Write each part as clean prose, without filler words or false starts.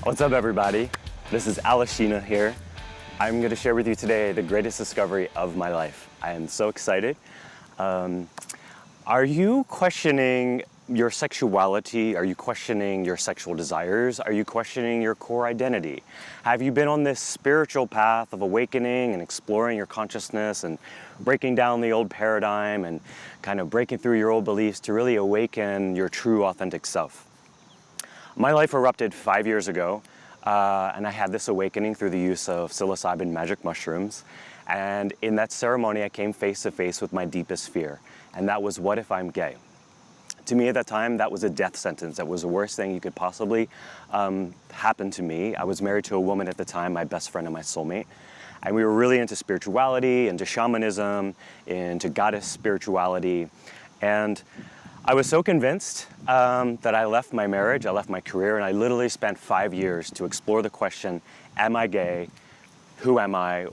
What's up, everybody? This is Alashina here. I'm going to share with you today the greatest discovery of my life. I am so excited. Are you questioning your sexuality? Are you questioning your sexual desires? Are you questioning your core identity? Have you been on this spiritual path of awakening and exploring your consciousness and breaking down the old paradigm and kind of breaking through your old beliefs to really awaken your true authentic self? My life erupted 5 years ago, and I had this awakening through the use of psilocybin magic mushrooms. And in that ceremony, I came face to face with my deepest fear, and that was, what if I'm gay? To me at that time, that was a death sentence. That was the worst thing you could possibly happen to me. I was married to a woman at the time, my best friend and my soulmate. And we were really into spirituality, into shamanism, into goddess spirituality. And I was so convinced that I left my marriage, I left my career, and I literally spent 5 years to explore the question, am I gay? Who am I?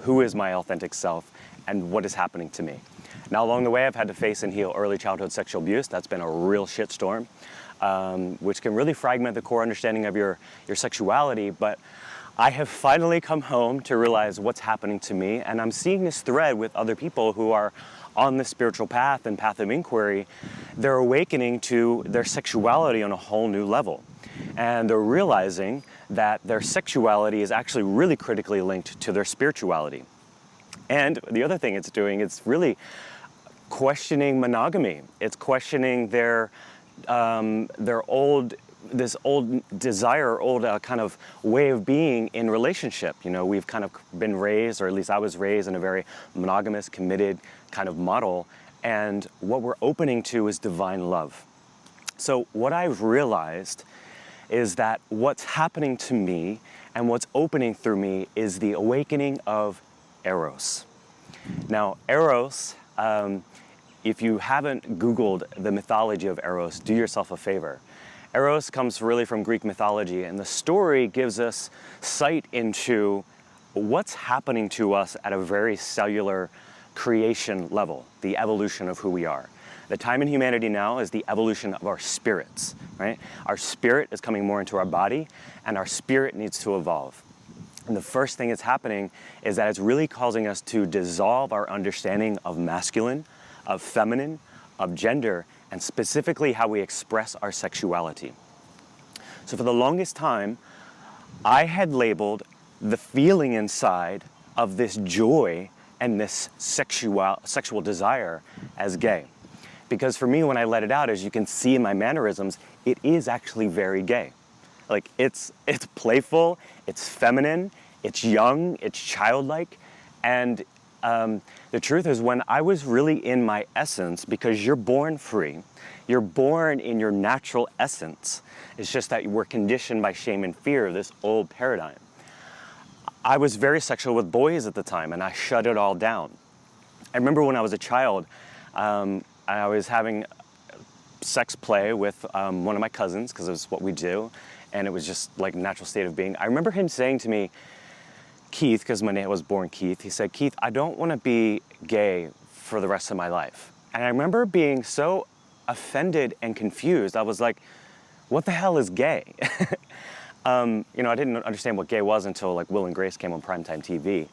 Who is my authentic self? And what is happening to me? Now, along the way, I've had to face and heal early childhood sexual abuse. That's been a real shitstorm, which can really fragment the core understanding of your sexuality. But I have finally come home to realize what's happening to me, and I'm seeing this thread with other people who are on the spiritual path and path of inquiry. They're awakening to their sexuality on a whole new level. And they're realizing that their sexuality is actually really critically linked to their spirituality. And the other thing it's doing, it's really questioning monogamy. It's questioning their old desire, kind of way of being in relationship. You know, we've kind of been raised, or at least I was raised in a very monogamous, committed kind of model. And what we're opening to is divine love. So what I've realized is that what's happening to me and what's opening through me is the awakening of eros. Now, eros, if you haven't Googled the mythology of eros, do yourself a favor. Eros comes really from Greek mythology, and the story gives us sight into what's happening to us at a very cellular creation level, the evolution of who we are. The time in humanity now is the evolution of our spirits, right? Our spirit is coming more into our body, and our spirit needs to evolve. And the first thing that's happening is that it's really causing us to dissolve our understanding of masculine, of feminine, of gender, and specifically how we express our sexuality. So for the longest time, I had labeled the feeling inside of this joy and this sexual desire as gay. Because for me, when I let it out, as you can see in my mannerisms, it is actually very gay. Like, it's playful, it's feminine, it's young, it's childlike. And the truth is, when I was really in my essence, because you're born free, you're born in your natural essence. It's just that we're conditioned by shame and fear, this old paradigm. I was very sexual with boys at the time, and I shut it all down. I remember when I was a child, I was having sex play with one of my cousins, because it was what we do, and it was just like a natural state of being. I remember him saying to me, Keith, because my name was born Keith, he said, Keith, I don't want to be gay for the rest of my life. And I remember being so offended and confused. I was like, what the hell is gay? I didn't understand what gay was until like Will and Grace came on primetime TV.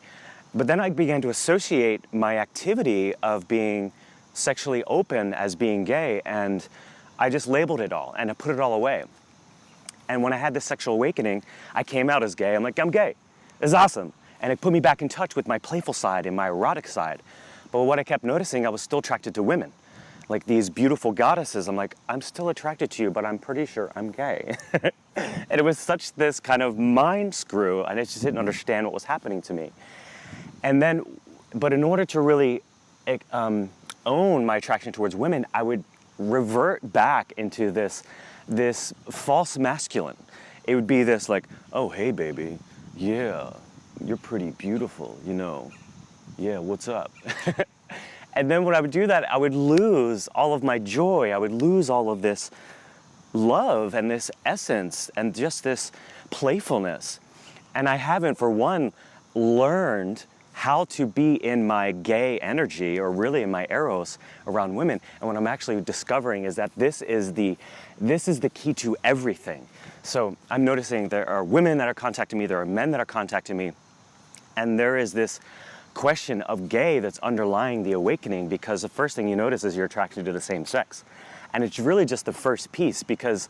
But then I began to associate my activity of being sexually open as being gay, and I just labeled it all, and I put it all away. And when I had this sexual awakening, I came out as gay. I'm like, I'm gay. This is awesome. And it put me back in touch with my playful side and my erotic side. But what I kept noticing, I was still attracted to women. Like these beautiful goddesses, I'm like, I'm still attracted to you, but I'm pretty sure I'm gay. And it was such this kind of mind screw, and I just didn't understand what was happening to me. And then, but in order to really own my attraction towards women, I would revert back into this false masculine. It would be this like, oh, hey, baby, yeah, you're pretty beautiful, you know. Yeah, what's up? And then when I would do that, I would lose all of my joy. I would lose all of this love and this essence and just this playfulness. And I haven't, for one, learned how to be in my gay energy, or really in my eros around women. And what I'm actually discovering is that this is the key to everything. So I'm noticing there are women that are contacting me, there are men that are contacting me, and there is this question of gay that's underlying the awakening, because the first thing you notice is you're attracted to the same sex. And it's really just the first piece, because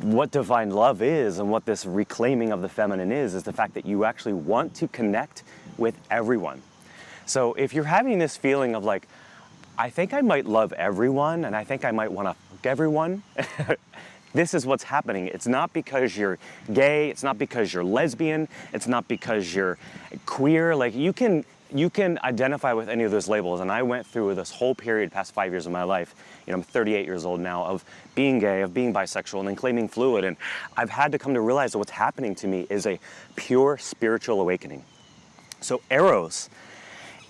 what divine love is and what this reclaiming of the feminine is the fact that you actually want to connect with everyone. So if you're having this feeling of like, I think I might love everyone and I think I might want to fuck everyone, this is what's happening. It's not because you're gay, it's not because you're lesbian, it's not because you're queer. Like you can identify with any of those labels. And I went through this whole period, past 5 years of my life, I'm 38 years old now, of being gay, of being bisexual, and then claiming fluid. And I've had to come to realize that what's happening to me is a pure spiritual awakening. So eros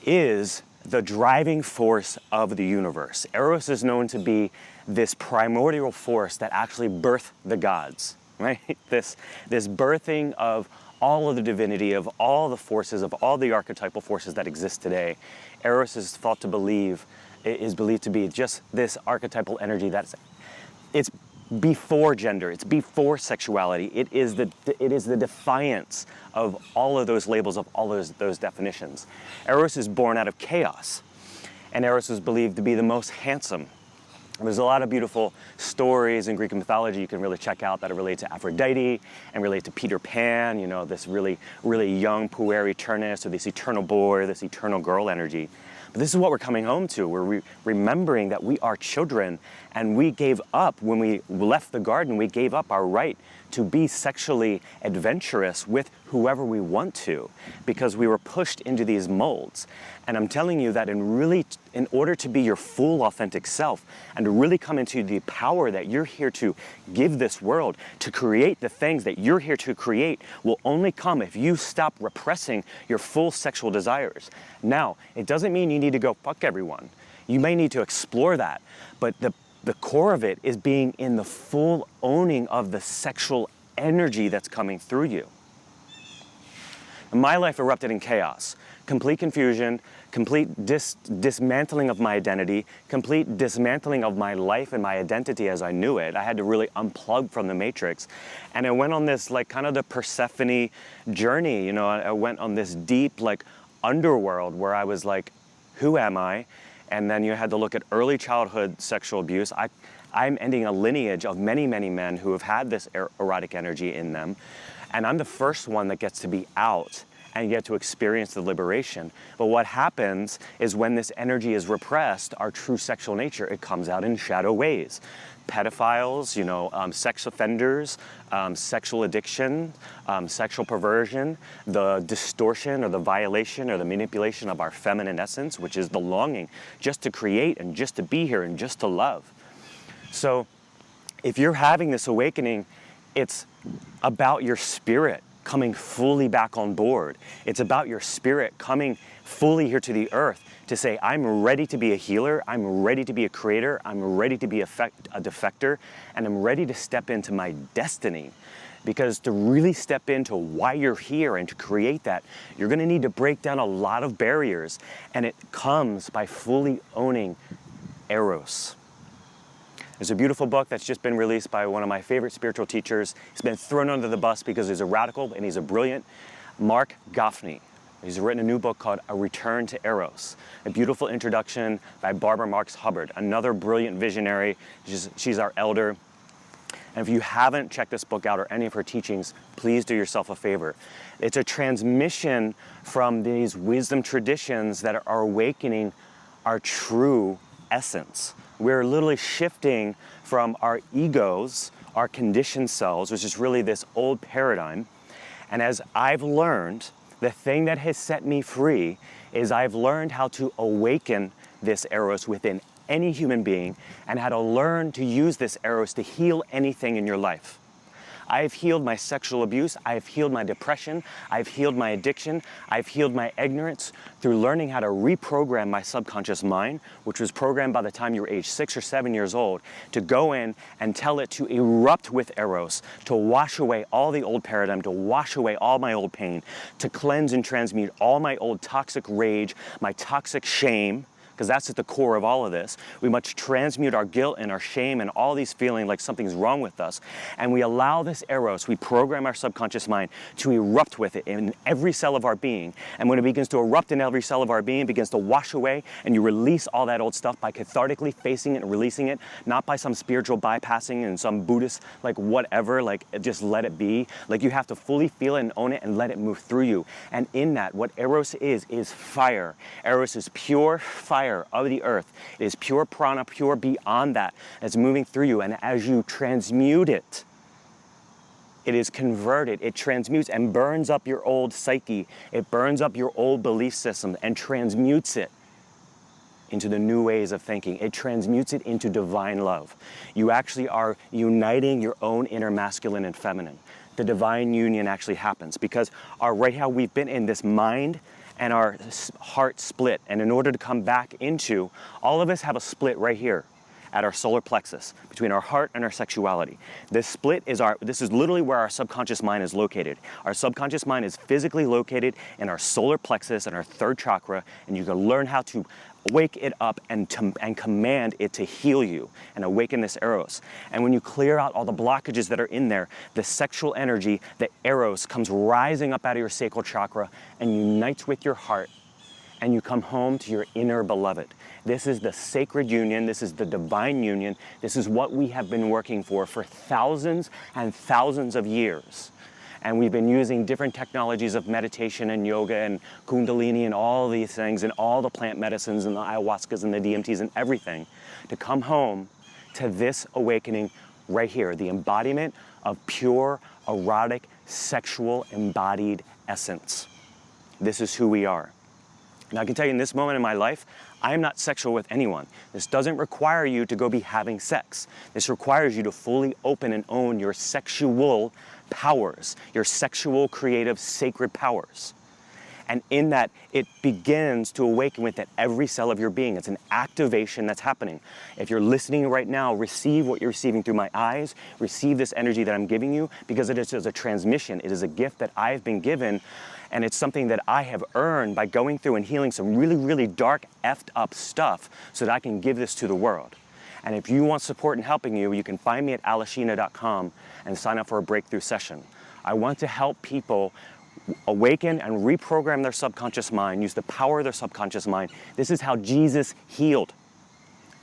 is the driving force of the universe. Eros is known to be this primordial force that actually birthed the gods, right? This birthing of all of the divinity, of all the forces, of all the archetypal forces that exist today. Eros is believed to be just this archetypal energy it's before gender, it's before sexuality. It is the defiance of all of those labels, of all those definitions. Eros is born out of chaos, and Eros is believed to be the most handsome. There's a lot of beautiful stories in Greek mythology you can really check out that relate to Aphrodite and relate to Peter Pan, this really, really young puer eternus, or this eternal boy, this eternal girl energy. But this is what we're coming home to. We're remembering that we are children, and we gave up, when we left the garden, we gave up our right to be sexually adventurous with whoever we want to, because we were pushed into these molds. And I'm telling you that in order to be your full authentic self and to really come into the power that you're here to give this world, to create the things that you're here to create, will only come if you stop repressing your full sexual desires. Now, it doesn't mean you need to go fuck everyone. You may need to explore that, but the core of it is being in the full owning of the sexual energy that's coming through you. My life erupted in chaos, complete confusion, complete dismantling of my identity, complete dismantling of my life and my identity as I knew it. I had to really unplug from the matrix. And I went on this kind of the Persephone journey. I went on this deep underworld where I was like, who am I? And then you had to look at early childhood sexual abuse. I'm ending a lineage of many, many men who have had this erotic energy in them. And I'm the first one that gets to be out and get to experience the liberation. But what happens is when this energy is repressed, our true sexual nature, it comes out in shadow ways. Pedophiles, sex offenders, sexual addiction, sexual perversion, the distortion or the violation or the manipulation of our feminine essence, which is the longing just to create and just to be here and just to love. So if you're having this awakening, it's about your spirit coming fully back on board. It's about your spirit coming fully here to the earth to say, I'm ready to be a healer, I'm ready to be a creator, I'm ready to be a defector, and I'm ready to step into my destiny. Because to really step into why you're here and to create that, you're gonna need to break down a lot of barriers, and it comes by fully owning eros. There's a beautiful book that's just been released by one of my favorite spiritual teachers. He's been thrown under the bus because he's a radical and he's a brilliant, Mark Goffney. He's written a new book called A Return to Eros, a beautiful introduction by Barbara Marx Hubbard, another brilliant visionary. She's our elder. And if you haven't checked this book out or any of her teachings, please do yourself a favor. It's a transmission from these wisdom traditions that are awakening our true essence. We're literally shifting from our egos, our conditioned selves, which is really this old paradigm. And as I've learned, the thing that has set me free is I've learned how to awaken this eros within any human being and how to learn to use this eros to heal anything in your life. I've healed my sexual abuse, I've healed my depression, I've healed my addiction, I've healed my ignorance through learning how to reprogram my subconscious mind, which was programmed by the time you were age 6 or 7 years old, to go in and tell it to erupt with eros, to wash away all the old paradigm, to wash away all my old pain, to cleanse and transmute all my old toxic rage, my toxic shame, because that's at the core of all of this. We must transmute our guilt and our shame and all these feelings like something's wrong with us. And we allow this eros, we program our subconscious mind to erupt with it in every cell of our being. And when it begins to erupt in every cell of our being, it begins to wash away, and you release all that old stuff by cathartically facing it and releasing it, not by some spiritual bypassing and some Buddhist, like whatever, like just let it be. Like you have to fully feel it and own it and let it move through you. And in that, what eros is fire. Eros is pure fire of the earth. It is pure prana, pure beyond that. It's moving through you, and as you transmute it, it is converted. It transmutes and burns up your old psyche. It burns up your old belief system and transmutes it into the new ways of thinking. It transmutes it into divine love. You actually are uniting your own inner masculine and feminine. The divine union actually happens because right how we've been in this mind and our heart split. And in order to come back into, all of us have a split right here at our solar plexus between our heart and our sexuality. This split is this is literally where our subconscious mind is located. Our subconscious mind is physically located in our solar plexus and our third chakra, and you can learn how to wake it up and command it to heal you and awaken this eros. And when you clear out all the blockages that are in there, the sexual energy, the eros, comes rising up out of your sacral chakra and unites with your heart, and you come home to your inner beloved. This is the sacred union. This is the divine union. This is what we have been working for thousands and thousands of years. And we've been using different technologies of meditation and yoga and kundalini and all these things and all the plant medicines and the ayahuascas and the DMTs and everything to come home to this awakening right here, the embodiment of pure, erotic, sexual, embodied essence. This is who we are. Now, I can tell you in this moment in my life, I am not sexual with anyone. This doesn't require you to go be having sex. This requires you to fully open and own your sexual powers, your sexual, creative, sacred powers. And in that, it begins to awaken within every cell of your being. It's an activation that's happening. If you're listening right now, receive what you're receiving through my eyes, receive this energy that I'm giving you, because it is a transmission. It is a gift that I've been given, and it's something that I have earned by going through and healing some really, really dark, effed up stuff so that I can give this to the world. And if you want support in helping you, you can find me at alashina.com and sign up for a breakthrough session. I want to help people awaken and reprogram their subconscious mind, use the power of their subconscious mind. This is how Jesus healed,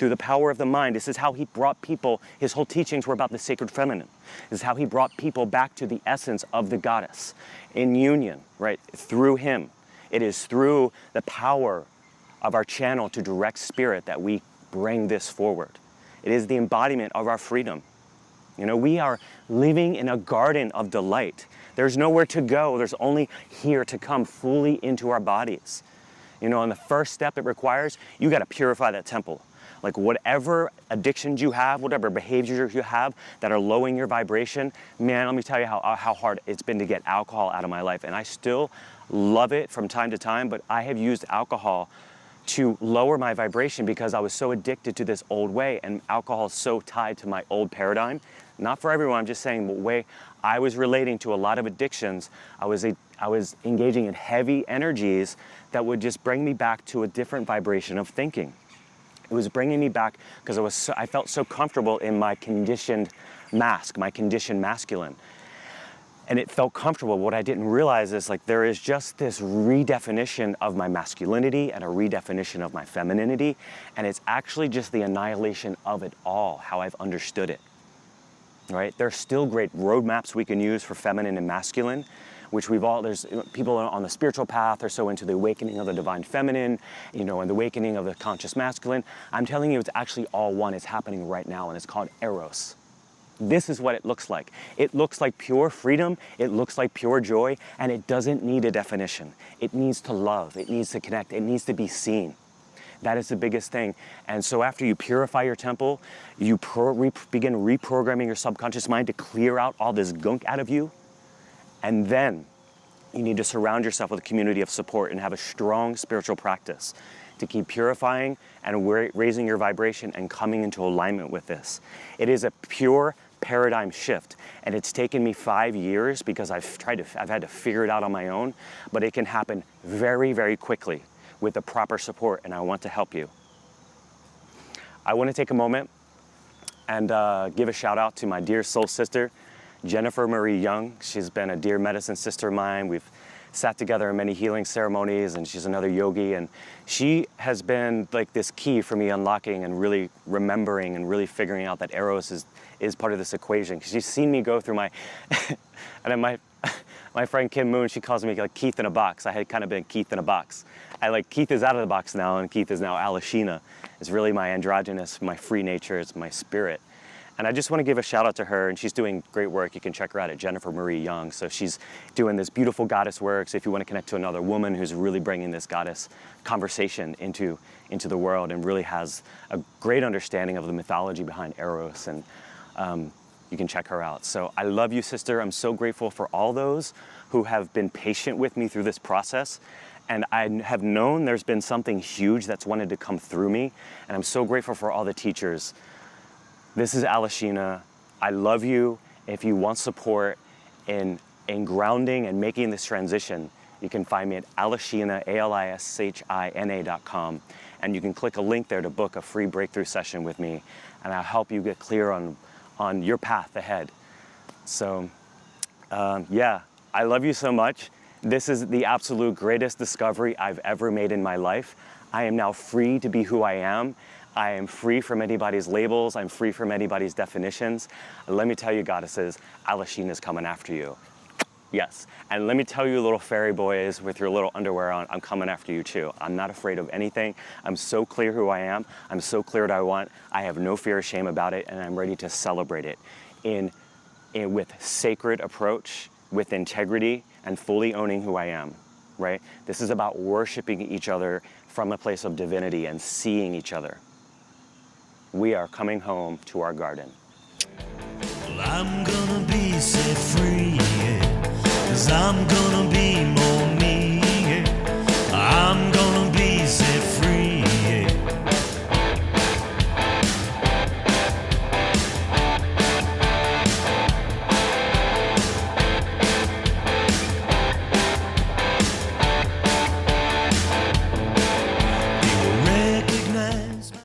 through the power of the mind. This is how he brought people, his whole teachings were about the sacred feminine. This is how he brought people back to the essence of the goddess in union, right, through him. It is through the power of our channel to direct spirit that we bring this forward. It is the embodiment of our freedom. You know, we are living in a garden of delight. There's nowhere to go. There's only here to come fully into our bodies. You know, and the first step it requires, you got to purify that temple. Like whatever addictions you have, whatever behaviors you have that are lowering your vibration, man, let me tell you how hard it's been to get alcohol out of my life. And I still love it from time to time, but I have used alcohol to lower my vibration because I was so addicted to this old way, and alcohol is so tied to my old paradigm. Not for everyone, I'm just saying the way I was relating to a lot of addictions, I was engaging in heavy energies that would just bring me back to a different vibration of thinking. It was bringing me back because I felt so comfortable in my conditioned mask, my conditioned masculine. And it felt comfortable. What I didn't realize is like there is just this redefinition of my masculinity and a redefinition of my femininity. And it's actually just the annihilation of it all, how I've understood it. Right? There's still great roadmaps we can use for feminine and masculine, which there's people on the spiritual path are so into the awakening of the divine feminine, you know, and the awakening of the conscious masculine. I'm telling you, it's actually all one. It's happening right now, and it's called eros. This is what it looks like. It looks like pure freedom. It looks like pure joy, and it doesn't need a definition. It needs to love. It needs to connect. It needs to be seen. That is the biggest thing. And so after you purify your temple, you begin reprogramming your subconscious mind to clear out all this gunk out of you. And then you need to surround yourself with a community of support and have a strong spiritual practice to keep purifying and raising your vibration and coming into alignment with this. It is a pure paradigm shift, and it's taken me 5 years because I've had to figure it out on my own, but it can happen very, very quickly with the proper support, and I want to help you. I want to take a moment and give a shout out to my dear soul sister, Jennifer Marie Young. She's been a dear medicine sister of mine. We've sat together in many healing ceremonies, and she's another yogi, and she has been like this key for me unlocking and really remembering and really figuring out that eros is part of this equation, because she's seen me go through my and then my friend Kim Moon, she calls me like Keith in a box. I had kind of been Keith in a box. Keith is out of the box now, and Keith is now Alashina. It's really my androgynous, my free nature, it's my spirit. And I just want to give a shout out to her, and she's doing great work. You can check her out at Jennifer Marie Young. So she's doing this beautiful goddess work. So if you want to connect to another woman who's really bringing this goddess conversation into the world and really has a great understanding of the mythology behind eros, and you can check her out. So I love you, sister. I'm so grateful for all those who have been patient with me through this process. And I have known there's been something huge that's wanted to come through me. And I'm so grateful for all the teachers. This is Alashina. I love you. If you want support in grounding and making this transition, you can find me at Alashina, ALISHINA.com. And you can click a link there to book a free breakthrough session with me. And I'll help you get clear on your path ahead. So, yeah, I love you so much. This is the absolute greatest discovery I've ever made in my life. I am now free to be who I am. I am free from anybody's labels. I'm free from anybody's definitions. Let me tell you, goddesses, Alashina is coming after you. Yes. And let me tell you, little fairy boys with your little underwear on, I'm coming after you too. I'm not afraid of anything. I'm so clear who I am. I'm so clear what I want. I have no fear or shame about it, and I'm ready to celebrate it with sacred approach, with integrity, and fully owning who I am, right? This is about worshiping each other from a place of divinity and seeing each other. We are coming home to our garden. Well, I'm gonna be set free.